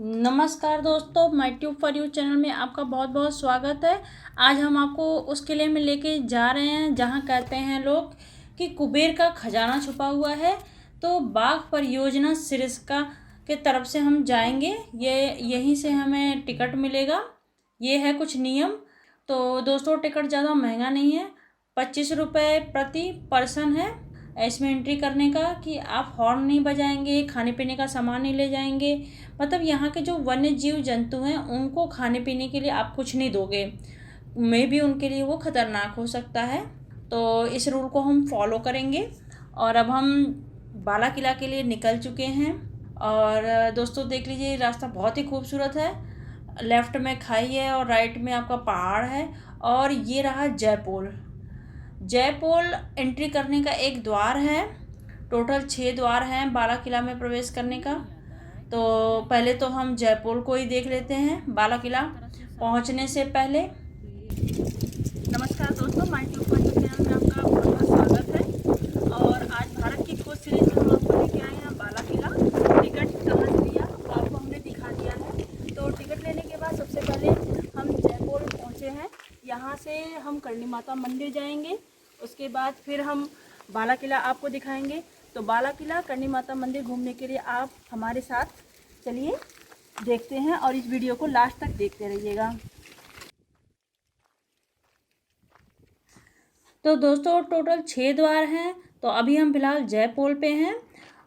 नमस्कार दोस्तों, my tube for you channel में आपका बहुत बहुत स्वागत है। आज हम आपको उस किले में लेके जा रहे हैं जहां कहते हैं लोग कि कुबेर का खजाना छुपा हुआ है। तो बाघ परियोजना सिरस्का के तरफ से हम जाएंगे। यहीं से हमें टिकट मिलेगा। ये है कुछ नियम। तो दोस्तों, टिकट ज़्यादा महंगा नहीं है, 25 रुपये प्रति पर्सन है। इसमें एंट्री करने का कि आप हॉर्न नहीं बजाएंगे, खाने पीने का सामान नहीं ले जाएंगे। मतलब यहाँ के जो वन्य जीव जंतु हैं उनको खाने पीने के लिए आप कुछ नहीं दोगे, मे भी उनके लिए वो खतरनाक हो सकता है। तो इस रूल को हम फॉलो करेंगे। और अब हम बाला किला के लिए निकल चुके हैं। और दोस्तों देख लीजिए, रास्ता बहुत ही खूबसूरत है। लेफ्ट में खाई है और राइट में आपका पहाड़ है। और ये रहा जयपुर। जयपुर एंट्री करने का एक द्वार है। टोटल 6 द्वार हैं बाला किला में प्रवेश करने का। तो पहले तो हम जयपुर को ही देख लेते हैं बाला किला पहुंचने से पहले। नमस्कार दोस्तों, माय ट्यूब पर चैनल में आपका बहुत बहुत स्वागत है। और आज भारत की खोज सीरीज में हम आपको लेके आए हैं बाला किला। टिकट कहाँ से लिया आपको हमने दिखा दिया है। तो टिकट लेने के बाद सबसे पहले हम जयपुर पहुँचे हैं। यहाँ से हम करणी माता मंदिर जाएंगे। उसके बाद फिर हम बाला किला आपको दिखाएंगे। तो बाला किला, करणी माता मंदिर घूमने के लिए आप हमारे साथ चलिए, देखते हैं और इस वीडियो को लास्ट तक देखते रहिएगा। तो दोस्तों टोटल 6 द्वार हैं। तो अभी हम फिलहाल जयपोल पे हैं।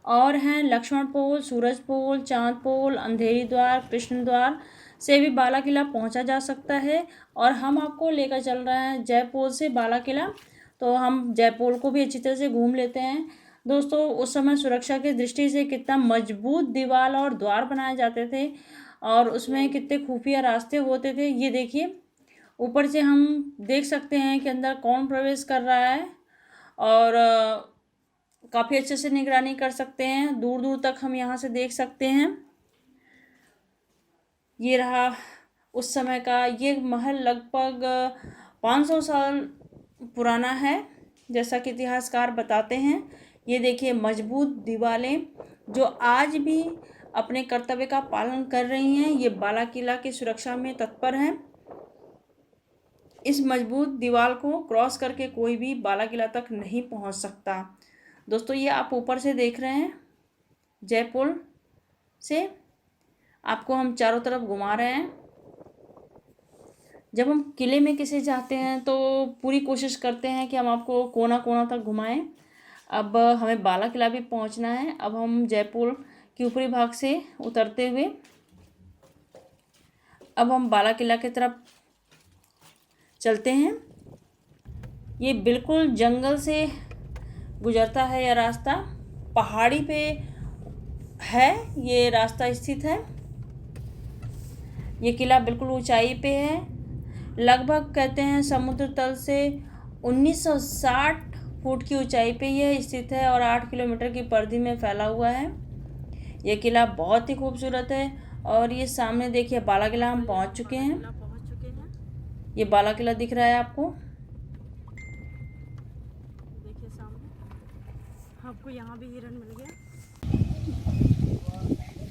और हैं लक्ष्मण पोल, सूरज पोल, चांद पोल, अंधेरी द्वार, कृष्ण द्वार से भी बाला किला पहुंचा जा सकता है। और हम आपको लेकर चल रहे हैं जयपोल से बाला किला। तो हम जयपोल को भी अच्छी तरह से घूम लेते हैं। दोस्तों उस समय सुरक्षा की दृष्टि से कितना मजबूत दीवार और द्वार बनाए जाते थे और उसमें कितने खुफिया रास्ते होते थे। ये देखिए, ऊपर से हम देख सकते हैं कि अंदर कौन प्रवेश कर रहा है। और काफ़ी अच्छे से निगरानी कर सकते हैं। दूर दूर तक हम यहाँ से देख सकते हैं। ये रहा उस समय का। ये महल लगभग 500 साल पुराना है, जैसा कि इतिहासकार बताते हैं। ये देखिए, मजबूत दीवारें जो आज भी अपने कर्तव्य का पालन कर रही हैं। ये बाला किला की सुरक्षा में तत्पर हैं। इस मजबूत दीवार को क्रॉस करके कोई भी बाला किला तक नहीं पहुंच सकता। दोस्तों ये आप ऊपर से देख रहे हैं, जयपुर से आपको हम चारों तरफ घुमा रहे हैं। जब हम किले में किसे जाते हैं तो पूरी कोशिश करते हैं कि हम आपको कोना कोना तक घुमाएं। अब हमें बाला किला भी पहुंचना है। अब हम जयपुर के ऊपरी भाग से उतरते हुए अब हम बाला किला की तरफ चलते हैं। ये बिल्कुल जंगल से गुजरता है। यह रास्ता पहाड़ी पे है, ये रास्ता स्थित है। ये किला बिल्कुल ऊंचाई पे है। लगभग कहते हैं समुद्र तल से 1960 फुट की ऊंचाई पे यह स्थित है और 8 किलोमीटर की परिधि में फैला हुआ है। यह किला बहुत ही खूबसूरत है। और ये सामने देखिए बाला किला हम पहुंच चुके हैं। ये बाला किला दिख रहा है आपको। देखिए सामने आपको यहाँ भी हिरण मिल गया।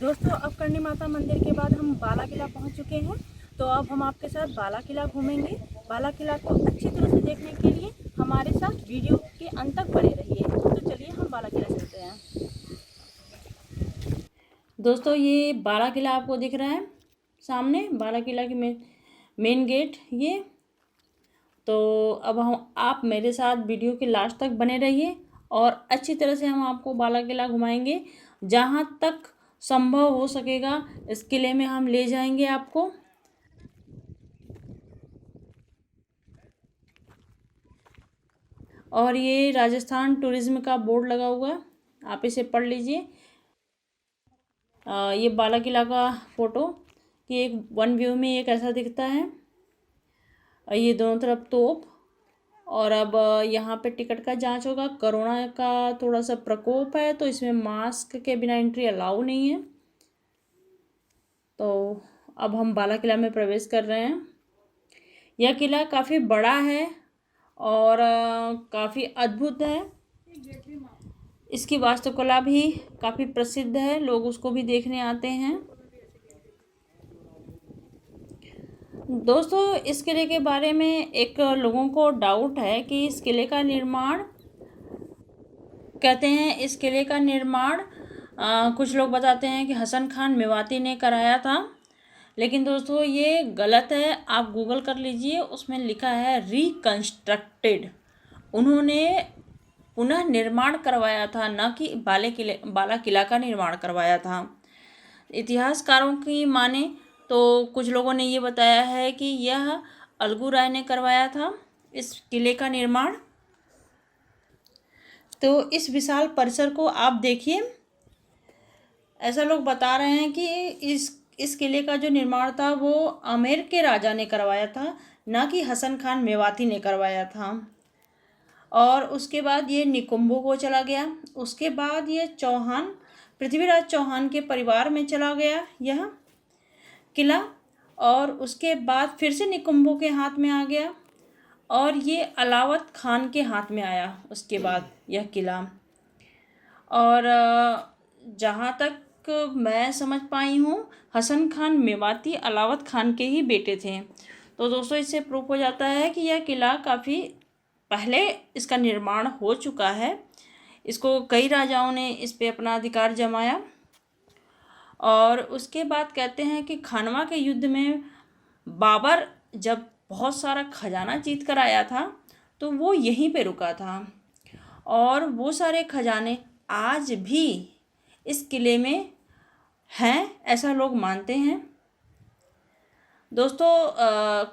दोस्तों अब करणी माता मंदिर के बाद हम बाला किला पहुँच चुके हैं। तो अब हम आपके साथ बाला किला घूमेंगे। बाला किला को अच्छी तरह से देखने के लिए हमारे साथ वीडियो के अंत तक बने रहिए। तो चलिए हम बाला किला चलते हैं। दोस्तों ये बाला किला आपको दिख रहा है सामने, बाला किला की मेन गेट ये। तो अब आप मेरे साथ वीडियो के लास्ट तक बने रहिए और अच्छी तरह से हम आपको बाला किला घुमाएंगे। जहाँ तक संभव हो सकेगा इस किले में हम ले जाएंगे आपको। और ये राजस्थान टूरिज्म का बोर्ड लगा हुआ है, आप इसे पढ़ लीजिए। ये बाला किला का फ़ोटो कि एक वन व्यू में एक ऐसा दिखता है। ये दोनों तरफ तोप। और अब यहाँ पे टिकट का जांच होगा। कोरोना का थोड़ा सा प्रकोप है तो इसमें मास्क के बिना एंट्री अलाउ नहीं है। तो अब हम बाला किला में प्रवेश कर रहे हैं। यह किला काफ़ी बड़ा है और काफ़ी अद्भुत है। इसकी वास्तुकला भी काफ़ी प्रसिद्ध है, लोग उसको भी देखने आते हैं। दोस्तों, इस किले के बारे में एक लोगों को डाउट है कि इस किले का निर्माण, कहते हैं इस किले का निर्माण कुछ लोग बताते हैं कि हसन खान मेवाती ने कराया था, लेकिन दोस्तों ये गलत है। आप गूगल कर लीजिए, उसमें लिखा है रिकंस्ट्रक्टेड। उन्होंने पुनः निर्माण करवाया था, न कि बाला किला का निर्माण करवाया था। इतिहासकारों की माने तो कुछ लोगों ने ये बताया है कि यह अलगू राय ने करवाया था इस किले का निर्माण। तो इस विशाल परिसर को आप देखिए, ऐसा लोग बता रहे हैं कि इस किले का जो निर्माण था वो आमेर के राजा ने करवाया था, न कि हसन खान मेवाती ने करवाया था। और उसके बाद ये निकुंभों को चला गया। उसके बाद ये चौहान, पृथ्वीराज चौहान के परिवार में चला गया यह किला, और उसके बाद फिर से निकुंभों के हाथ में आ गया, और ये अलावत खान के हाथ में आया उसके बाद यह किला। और जहाँ तक मैं समझ पाई हूँ, हसन खान मेवाती अलावत खान के ही बेटे थे। तो दोस्तों, इससे प्रूफ हो जाता है कि यह किला काफ़ी पहले इसका निर्माण हो चुका है। इसको कई राजाओं ने इस पे अपना अधिकार जमाया। और उसके बाद कहते हैं कि खानवा के युद्ध में बाबर जब बहुत सारा खजाना जीत कर आया था तो वो यहीं पे रुका था, और वो सारे खजाने आज भी इस किले में हैं, ऐसा लोग मानते हैं। दोस्तों,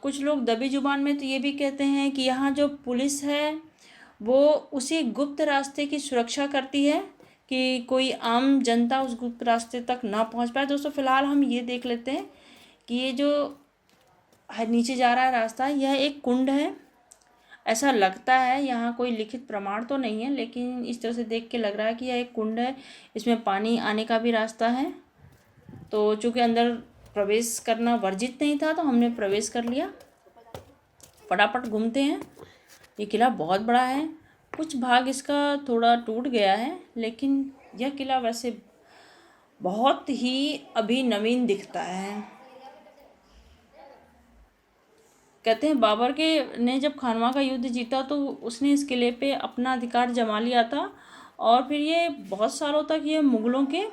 कुछ लोग दबी जुबान में तो ये भी कहते हैं कि यहाँ जो पुलिस है वो उसी गुप्त रास्ते की सुरक्षा करती है कि कोई आम जनता उस गुप्त रास्ते तक ना पहुँच पाए। दोस्तों, फ़िलहाल हम ये देख लेते हैं कि ये जो नीचे जा रहा है रास्ता, यह एक कुंड है, ऐसा लगता है। यहाँ कोई लिखित प्रमाण तो नहीं है, लेकिन इस तरह से देख के लग रहा है कि यह एक कुंड है। इसमें पानी आने का भी रास्ता है। तो चूँकि अंदर प्रवेश करना वर्जित नहीं था तो हमने प्रवेश कर लिया। फटाफट घूमते हैं। ये किला बहुत बड़ा है, कुछ भाग इसका थोड़ा टूट गया है, लेकिन यह किला वैसे बहुत ही अभी नवीन दिखता है। कहते हैं बाबर के ने जब खानवा का युद्ध जीता तो उसने इस किले पे अपना अधिकार जमा लिया था, और फिर ये बहुत सालों तक ये मुग़लों के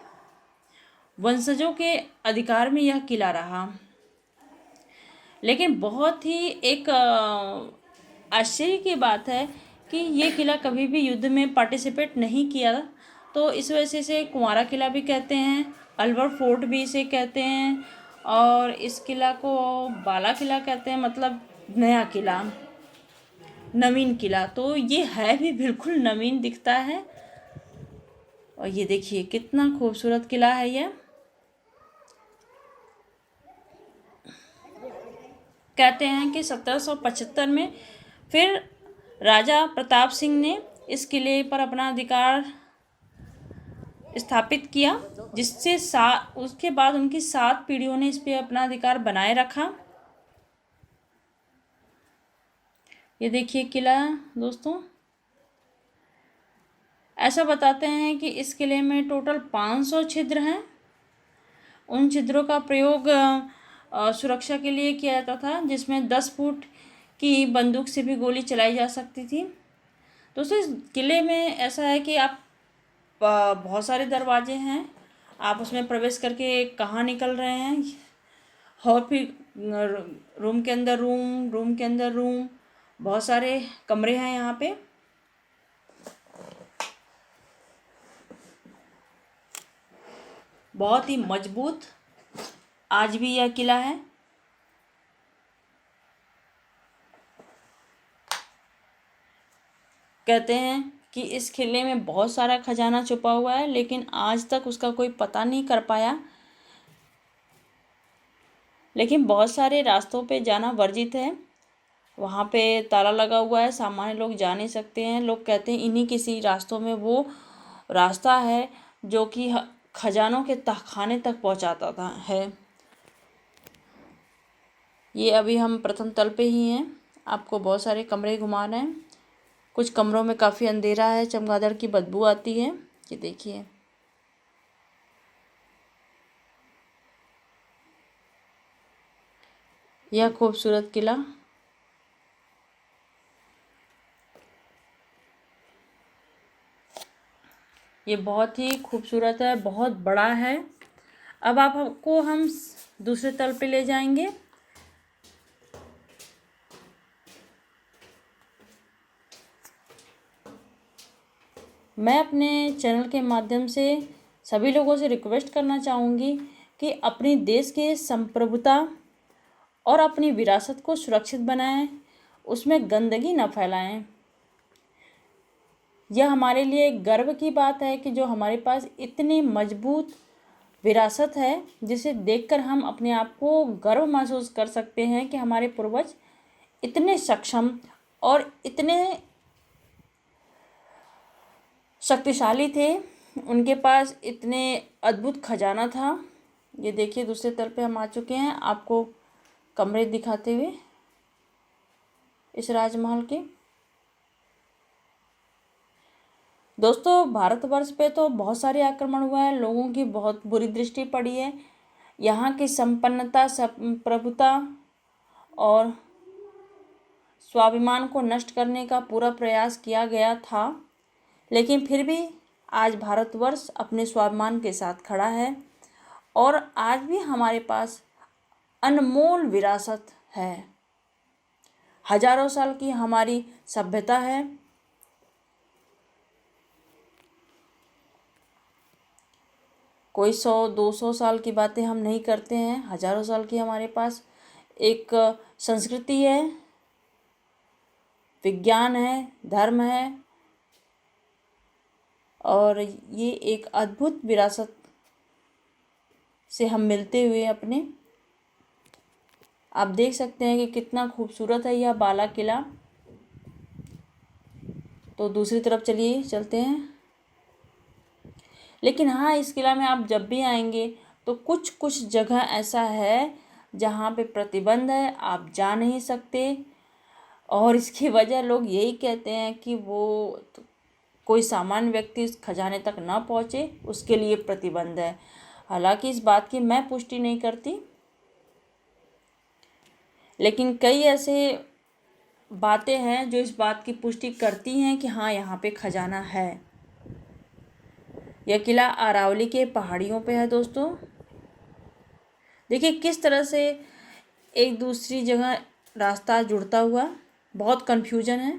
वंशजों के अधिकार में यह किला रहा। लेकिन बहुत ही एक आश्चर्य की बात है कि ये किला कभी भी युद्ध में पार्टिसिपेट नहीं किया, तो इस वजह से कुंवारा किला भी कहते हैं, अलवर फोर्ट भी इसे कहते हैं, और इस किला को बाला किला कहते हैं, मतलब नया किला, नवीन किला। तो ये है भी बिल्कुल नवीन दिखता है। और ये देखिए कितना खूबसूरत किला है यह। कहते हैं कि 1775 में फिर राजा प्रताप सिंह ने इस किले पर अपना अधिकार स्थापित किया, जिससे उसके बाद उनकी 7 पीढ़ियों ने इस पे अपना अधिकार बनाए रखा। ये देखिए किला दोस्तों। ऐसा बताते हैं कि इस किले में टोटल 500 छिद्र हैं। उन छिद्रों का प्रयोग सुरक्षा के लिए किया जाता था, जिसमें 10 फुट की बंदूक से भी गोली चलाई जा सकती थी। दोस्तों, इस किले में ऐसा है कि आप बहुत सारे दरवाजे हैं, आप उसमें प्रवेश करके कहाँ निकल रहे हैं, और फिर रूम के अंदर रूम, रूम के अंदर रूम, बहुत सारे कमरे हैं यहाँ पे। बहुत ही मजबूत आज भी यह किला है। कहते हैं कि इस किले में बहुत सारा खजाना छुपा हुआ है, लेकिन आज तक उसका कोई पता नहीं कर पाया। लेकिन बहुत सारे रास्तों पे जाना वर्जित है, वहाँ पे ताला लगा हुआ है, सामान्य लोग जा नहीं सकते हैं। लोग कहते हैं इन्हीं किसी रास्तों में वो रास्ता है जो कि खजानों के तहखाने तक पहुँचाता था है। ये अभी हम प्रथम तल पे ही हैं, आपको बहुत सारे कमरे घुमा रहे हैं। कुछ कमरों में काफ़ी अंधेरा है, चमगादड़ की बदबू आती है। ये देखिए यह खूबसूरत किला ये बहुत ही खूबसूरत है, बहुत बड़ा है। अब आपको हम दूसरे तल पे ले जाएंगे। मैं अपने चैनल के माध्यम से सभी लोगों से रिक्वेस्ट करना चाहूँगी कि अपनी देश के संप्रभुता और अपनी विरासत को सुरक्षित बनाएं, उसमें गंदगी न फैलाएं। यह हमारे लिए गर्व की बात है कि जो हमारे पास इतनी मजबूत विरासत है जिसे देखकर हम अपने आप को गर्व महसूस कर सकते हैं कि हमारे पूर्वज इतने सक्षम और इतने शक्तिशाली थे, उनके पास इतने अद्भुत खजाना था। ये देखिए दूसरे तल पे हम आ चुके हैं, आपको कमरे दिखाते हुए इस राजमहल के। दोस्तों, भारतवर्ष पे तो बहुत सारे आक्रमण हुआ है, लोगों की बहुत बुरी दृष्टि पड़ी है। यहाँ की संपन्नता, संप्रभुता और स्वाभिमान को नष्ट करने का पूरा प्रयास किया गया था, लेकिन फिर भी आज भारतवर्ष अपने स्वाभिमान के साथ खड़ा है और आज भी हमारे पास अनमोल विरासत है। हजारों साल की हमारी सभ्यता है। कोई 100-200 साल की बातें हम नहीं करते हैं, हजारों साल की हमारे पास एक संस्कृति है, विज्ञान है, धर्म है और ये एक अद्भुत विरासत से हम मिलते हुए अपने आप देख सकते हैं कि कितना खूबसूरत है यह बाला किला। तो दूसरी तरफ चलिए चलते हैं। लेकिन हाँ, इस किला में आप जब भी आएंगे तो कुछ कुछ जगह ऐसा है जहाँ पे प्रतिबंध है, आप जा नहीं सकते और इसकी वजह लोग यही कहते हैं कि वो कोई सामान्य व्यक्ति उस खजाने तक ना पहुँचे, उसके लिए प्रतिबंध है। हालांकि इस बात की मैं पुष्टि नहीं करती, लेकिन कई ऐसे बातें हैं जो इस बात की पुष्टि करती हैं कि हाँ, यहाँ पे खजाना है। यह किला अरावली के पहाड़ियों पे है दोस्तों। देखिए किस तरह से एक दूसरी जगह रास्ता जुड़ता हुआ, बहुत कन्फ्यूजन है,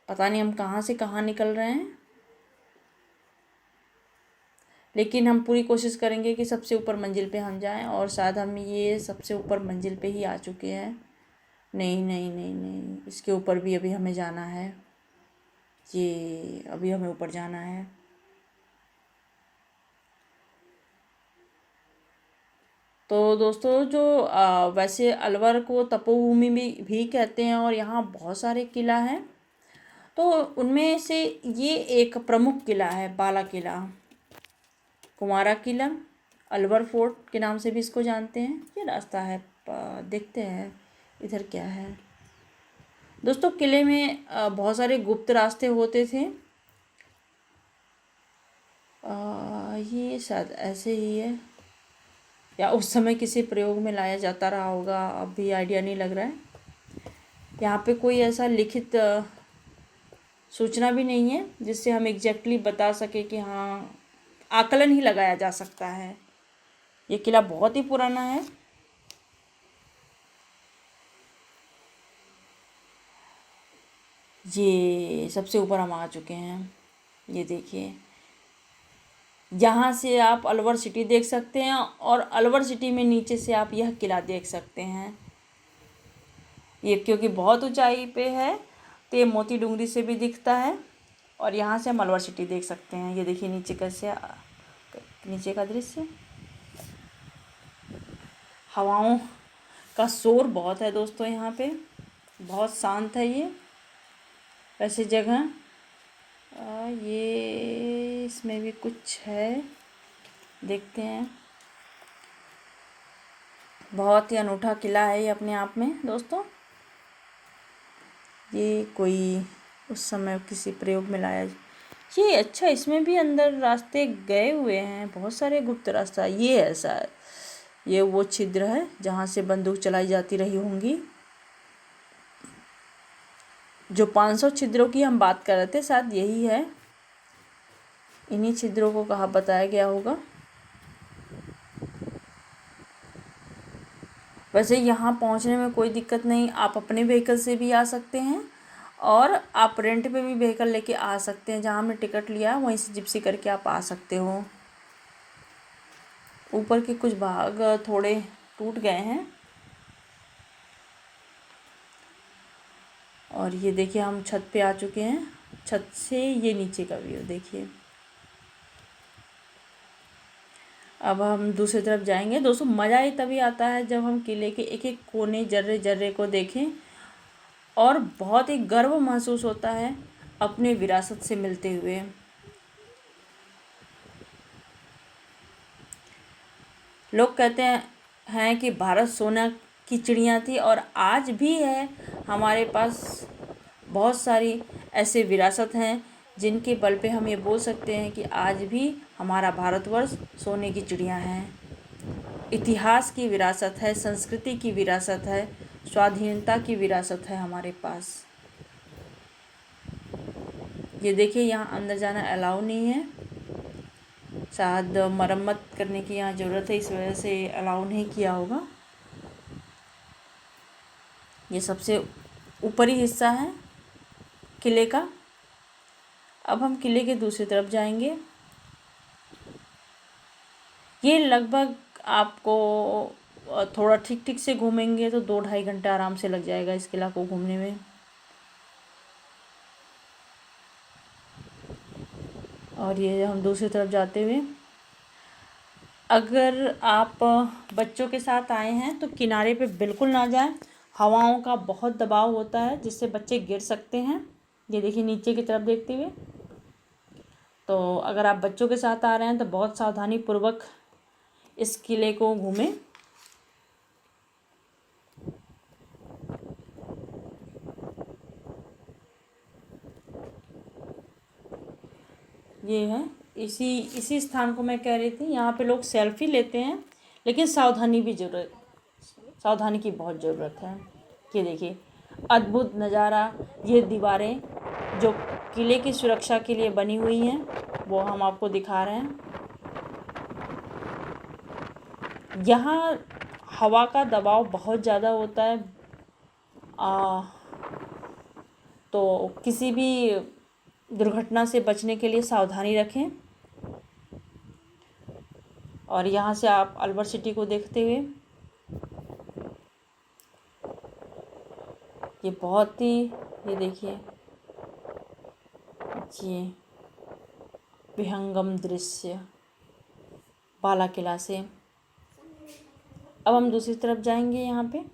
पता नहीं हम कहाँ से कहाँ निकल रहे हैं, लेकिन हम पूरी कोशिश करेंगे कि सबसे ऊपर मंजिल पे हम जाएं और शायद हम ये सबसे ऊपर मंजिल पे ही आ चुके हैं। नहीं नहीं नहीं नहीं, इसके ऊपर भी अभी हमें जाना है, ये अभी हमें ऊपर जाना है। तो दोस्तों, जो वैसे अलवर को तपोभूमि भी कहते हैं और यहाँ बहुत सारे किला हैं, तो उनमें से ये एक प्रमुख किला है बाला किला, कुमारा किला, अलवर फोर्ट के नाम से भी इसको जानते हैं। ये रास्ता है, देखते हैं इधर क्या है। दोस्तों, किले में बहुत सारे गुप्त रास्ते होते थे। ये शायद ऐसे ही है या उस समय किसी प्रयोग में लाया जाता रहा होगा, अब भी आइडिया नहीं लग रहा है। यहाँ पे कोई ऐसा लिखित सूचना भी नहीं है जिससे हम एग्जैक्टली बता सके कि हाँ, आकलन ही लगाया जा सकता है। ये किला बहुत ही पुराना है। ये सबसे ऊपर हम आ चुके हैं। ये देखिए, यहाँ से आप अलवर सिटी देख सकते हैं और अलवर सिटी में नीचे से आप यह किला देख सकते हैं। ये क्योंकि बहुत ऊंचाई पे है तो ये मोती डूंगरी से भी दिखता है और यहाँ से हम अलवर सिटी देख सकते हैं। ये देखिए नीचे कैसे, नीचे का दृश्य, हवाओं का शोर बहुत है दोस्तों, यहाँ पे बहुत शांत है ये वैसे जगह। ये इसमें भी कुछ है, देखते हैं। बहुत ही अनूठा किला है ये अपने आप में दोस्तों। ये कोई उस समय किसी प्रयोग में लाया, ये अच्छा, इसमें भी अंदर रास्ते गए हुए हैं, बहुत सारे गुप्त रास्ता। ये है शायद, ये वो छिद्र है जहाँ से बंदूक चलाई जाती रही होंगी। जो 500 छिद्रों की हम बात कर रहे थे शायद यही है, इन्हीं छिद्रों को कहा बताया गया होगा। वैसे यहाँ पहुँचने में कोई दिक्कत नहीं, आप अपने व्हीकल से भी आ सकते हैं और आप रेंट पे भी व्हीकल लेके आ सकते हैं। जहाँ हमने टिकट लिया वहीं से जिप्सी करके आप आ सकते हो। ऊपर के कुछ भाग थोड़े टूट गए हैं। और ये देखिए हम छत पे आ चुके हैं। छत से ये नीचे का व्यू देखिए। अब हम दूसरी तरफ जाएंगे। दोस्तों मज़ा ही तभी आता है जब हम किले के एक एक कोने जर्रे जर्रे को देखें और बहुत ही गर्व महसूस होता है अपने विरासत से मिलते हुए। लोग कहते हैं कि भारत सोना की चिड़िया थी और आज भी है। हमारे पास बहुत सारी ऐसे विरासत हैं जिनके बल पे हम ये बोल सकते हैं कि आज भी हमारा भारतवर्ष सोने की चिड़िया है। इतिहास की विरासत है, संस्कृति की विरासत है, स्वाधीनता की विरासत है हमारे पास। ये देखिए यहाँ अंदर जाना अलाउ नहीं है, शायद मरम्मत करने की यहाँ ज़रूरत है, इस वजह से अलाउ नहीं किया होगा। ये सबसे ऊपरी हिस्सा है किले का। अब हम किले के दूसरी तरफ जाएंगे। ये लगभग आपको थोड़ा ठीक ठीक से घूमेंगे तो 2-2.5 घंटा आराम से लग जाएगा इस किला को घूमने में। और ये हम दूसरी तरफ जाते हुए, अगर आप बच्चों के साथ आए हैं तो किनारे पे बिल्कुल ना जाएं। हवाओं का बहुत दबाव होता है जिससे बच्चे गिर सकते हैं। ये देखिए नीचे की तरफ देखते हुए। तो अगर आप बच्चों के साथ आ रहे हैं तो बहुत सावधानी पूर्वक इस किले को घूमें। ये है इसी स्थान को मैं कह रही थी। यहाँ पे लोग सेल्फी लेते हैं लेकिन सावधानी की बहुत ज़रूरत है। ये देखिए अद्भुत नज़ारा। ये दीवारें जो किले की सुरक्षा के लिए बनी हुई हैं वो हम आपको दिखा रहे हैं। यहाँ हवा का दबाव बहुत ज़्यादा होता है, तो किसी भी दुर्घटना से बचने के लिए सावधानी रखें। और यहाँ से आप अलवर सिटी को देखते हुए, ये बहुत ही, ये देखिए ये विहंगम दृश्य बाला किला से। अब हम दूसरी तरफ जाएंगे। यहाँ पे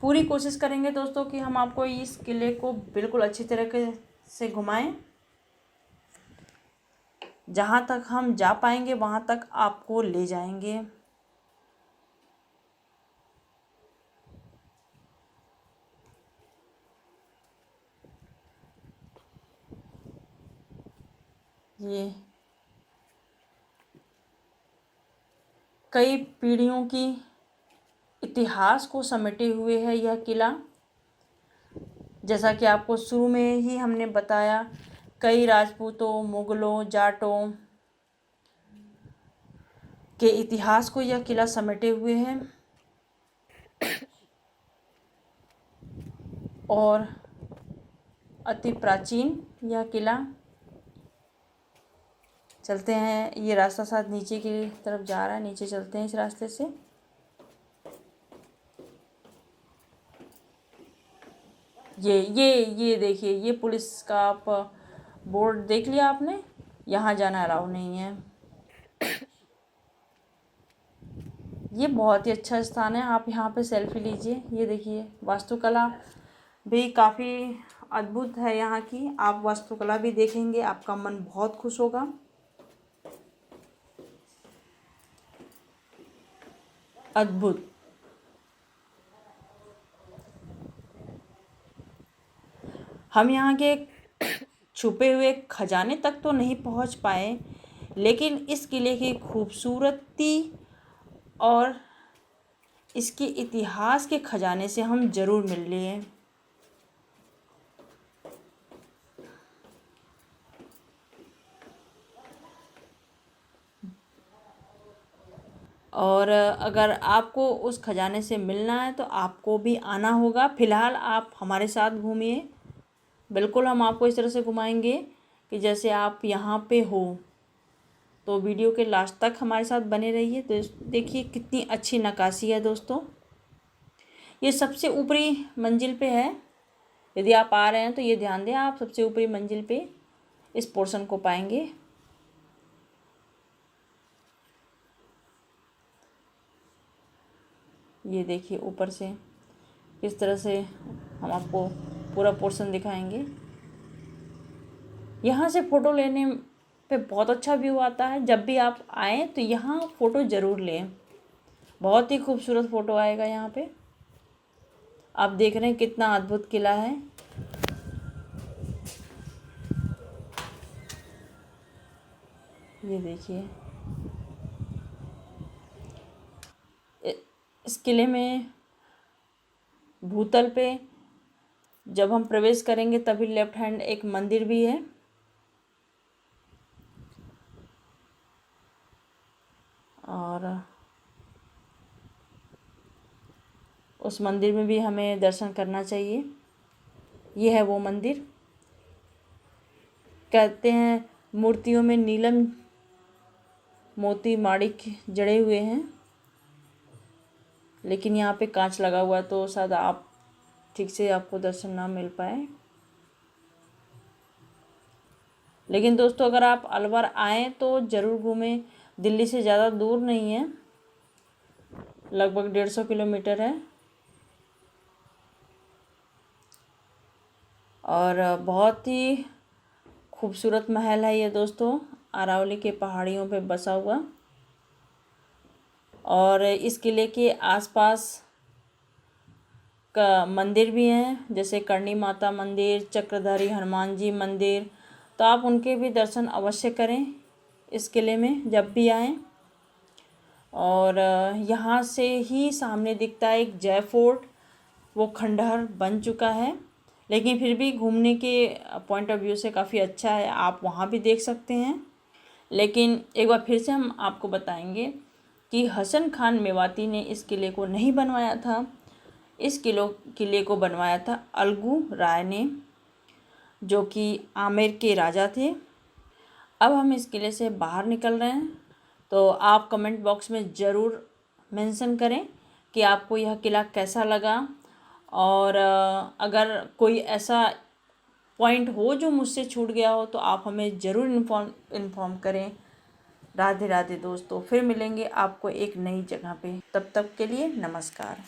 पूरी कोशिश करेंगे दोस्तों कि हम आपको इस किले को बिल्कुल अच्छी तरीके से घुमाएं। जहाँ तक हम जा पाएंगे वहाँ तक आपको ले जाएंगे। ये कई पीढ़ियों की इतिहास को समेटे हुए है यह किला। जैसा कि आपको शुरू में ही हमने बताया, कई राजपूतों, मुगलों, जाटों के इतिहास को यह किला समेटे हुए है और अति प्राचीन यह किला। चलते हैं, ये रास्ता शायद नीचे की तरफ जा रहा है, नीचे चलते हैं इस रास्ते से। ये देखिए, ये पुलिस का आप बोर्ड देख लिया आपने, यहाँ जाना अलाउ नहीं है। ये बहुत ही अच्छा स्थान है, आप यहाँ पे सेल्फी लीजिए। ये देखिए वास्तुकला भी काफ़ी अद्भुत है यहाँ की। आप वास्तुकला भी देखेंगे, आपका मन बहुत खुश होगा। अद्भुत। हम यहाँ के छुपे हुए खजाने तक तो नहीं पहुँच पाए, लेकिन इस किले की खूबसूरती और इसके इतिहास के खजाने से हम ज़रूर मिल लिए। और अगर आपको उस खजाने से मिलना है तो आपको भी आना होगा। फ़िलहाल आप हमारे साथ घूमिए, बिल्कुल हम आपको इस तरह से घुमाएंगे कि जैसे आप यहाँ पे हो। तो वीडियो के लास्ट तक हमारे साथ बने रहिए। तो देखिए कितनी अच्छी नक्काशी है दोस्तों। ये सबसे ऊपरी मंजिल पे है। यदि आप आ रहे हैं तो ये ध्यान दें, आप सबसे ऊपरी मंजिल पे इस पोर्शन को पाएंगे। ये देखिए ऊपर से इस तरह से हम आपको पूरा पोर्शन दिखाएंगे। यहाँ से फ़ोटो लेने पे बहुत अच्छा व्यू आता है। जब भी आप आएँ तो यहाँ फ़ोटो ज़रूर लें, बहुत ही खूबसूरत फ़ोटो आएगा यहाँ पे। आप देख रहे हैं कितना अद्भुत किला है। ये देखिए इस किले में भूतल पे जब हम प्रवेश करेंगे तभी लेफ्ट हैंड एक मंदिर भी है। और उस मंदिर में भी हमें दर्शन करना चाहिए। ये है वो मंदिर। कहते हैं मूर्तियों में नीलम मोती माणिक जड़े हुए हैं, लेकिन यहाँ पे कांच लगा हुआ है तो शायद आप ठीक से आपको दर्शन ना मिल पाए। लेकिन दोस्तों अगर आप अलवर आएँ तो ज़रूर घूमें। दिल्ली से ज़्यादा दूर नहीं है, लगभग 150 किलोमीटर है। और बहुत ही खूबसूरत महल है ये दोस्तों, अरावली के पहाड़ियों पे बसा हुआ। और इस किले के आसपास का मंदिर भी हैं, जैसे करणी माता मंदिर, चक्रधारी हनुमान जी मंदिर। तो आप उनके भी दर्शन अवश्य करें इस किले में जब भी आएँ। और यहाँ से ही सामने दिखता है एक जय फोर्ट। वो खंडहर बन चुका है, लेकिन फिर भी घूमने के पॉइंट ऑफ व्यू से काफ़ी अच्छा है, आप वहाँ भी देख सकते हैं। लेकिन एक बार फिर से हम आपको बताएंगे कि हसन खान मेवाती ने इस किले को नहीं बनवाया था। इस किले को बनवाया था अलगू राय ने, जो कि आमेर के राजा थे। अब हम इस किले से बाहर निकल रहे हैं, तो आप कमेंट बॉक्स में ज़रूर मेंशन करें कि आपको यह किला कैसा लगा। और अगर कोई ऐसा पॉइंट हो जो मुझसे छूट गया हो तो आप हमें ज़रूर इन्फॉर्म करें। राधे राधे दोस्तों, फिर मिलेंगे आपको एक नई जगह पे। तब तक के लिए नमस्कार।